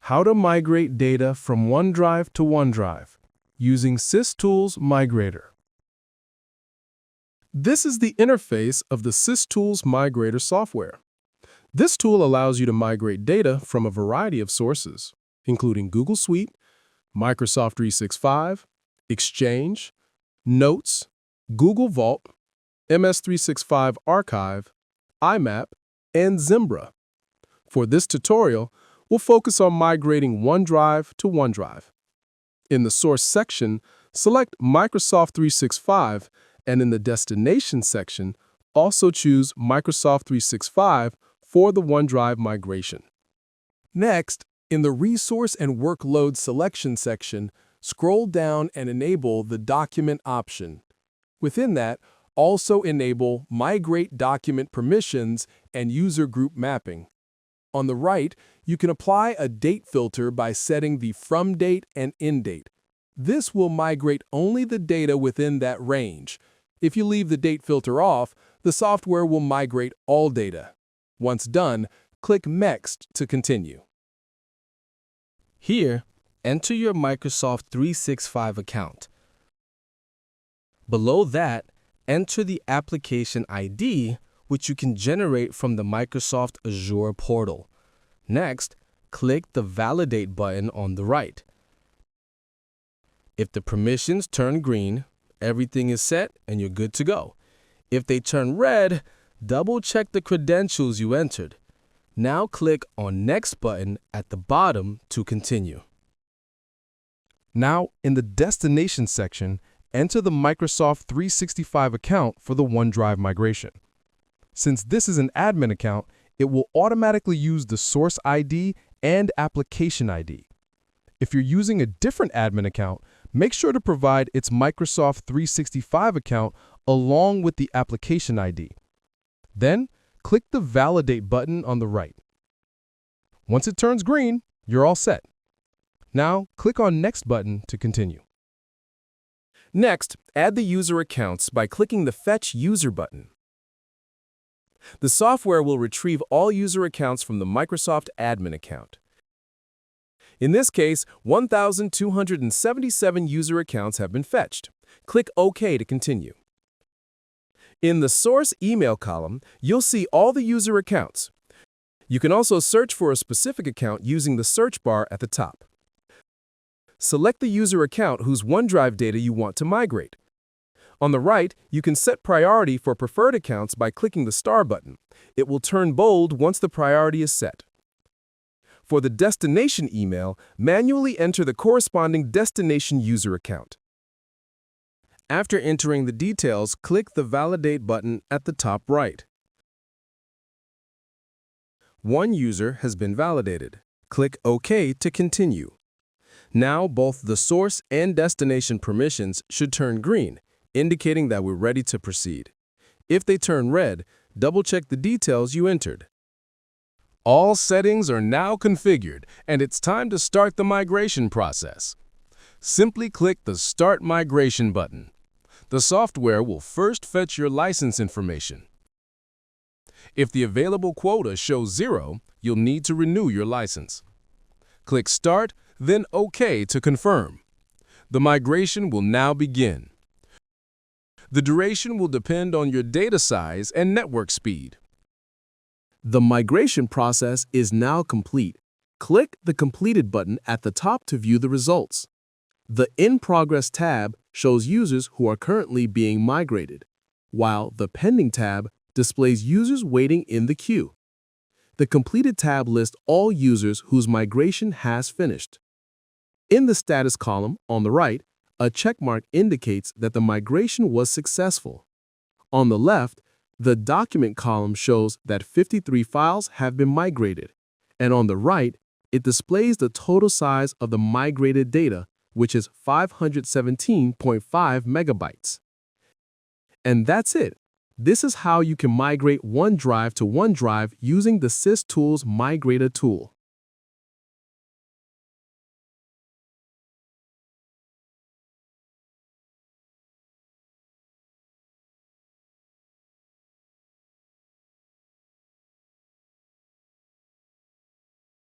How to migrate data from OneDrive to OneDrive using SysTools Migrator. This is the interface of the SysTools Migrator software. This tool allows you to migrate data from a variety of sources, including Google Suite, Microsoft 365, Exchange, Notes, Google Vault, MS365 Archive, IMAP, and Zimbra. For this tutorial, we'll focus on migrating OneDrive to OneDrive. In the Source section, select Microsoft 365, and in the Destination section, also choose Microsoft 365 for the OneDrive migration. Next, in the Resource and Workload selection section, scroll down and enable the Document option. Within that, also enable Migrate Document Permissions and User Group Mapping. On the right, you can apply a date filter by setting the From Date and End Date. This will migrate only the data within that range. If you leave the date filter off, the software will migrate all data. Once done, click Next to continue. Here, enter your Microsoft 365 account. Below that, enter the application ID, which you can generate from the Microsoft Azure portal. Next, click the Validate button on the right. If the permissions turn green, everything is set and you're good to go. If they turn red, double-check the credentials you entered. Now click on Next button at the bottom to continue. Now, in the Destination section, enter the Microsoft 365 account for the OneDrive migration. Since this is an admin account, it will automatically use the source ID and application ID. If you're using a different admin account, make sure to provide its Microsoft 365 account along with the application ID. Then, click the Validate button on the right. Once it turns green, you're all set. Now, click on Next button to continue. Next, add the user accounts by clicking the Fetch User button. The software will retrieve all user accounts from the Microsoft admin account. In this case, 1,277 user accounts have been fetched. Click OK to continue. In the Source Email column, you'll see all the user accounts. You can also search for a specific account using the search bar at the top. Select the user account whose OneDrive data you want to migrate. On the right, you can set priority for preferred accounts by clicking the star button. It will turn bold once the priority is set. For the destination email, manually enter the corresponding destination user account. After entering the details, click the Validate button at the top right. One user has been validated. Click OK to continue. Now, both the source and destination permissions should turn green, indicating that we're ready to proceed. If they turn red, double-check the details you entered. All settings are now configured, and it's time to start the migration process. Simply click the Start Migration button. The software will first fetch your license information. If the available quota shows 0, you'll need to renew your license. Click Start, then OK to confirm. The migration will now begin. The duration will depend on your data size and network speed. The migration process is now complete. Click the Completed button at the top to view the results. The In Progress tab shows users who are currently being migrated, while the Pending tab displays users waiting in the queue. The Completed tab lists all users whose migration has finished. In the Status column on the right, a checkmark indicates that the migration was successful. On the left, the Document column shows that 53 files have been migrated, and on the right, it displays the total size of the migrated data, which is 517.5 megabytes. And that's it. This is how you can migrate OneDrive to OneDrive using the SysTools Migrator tool.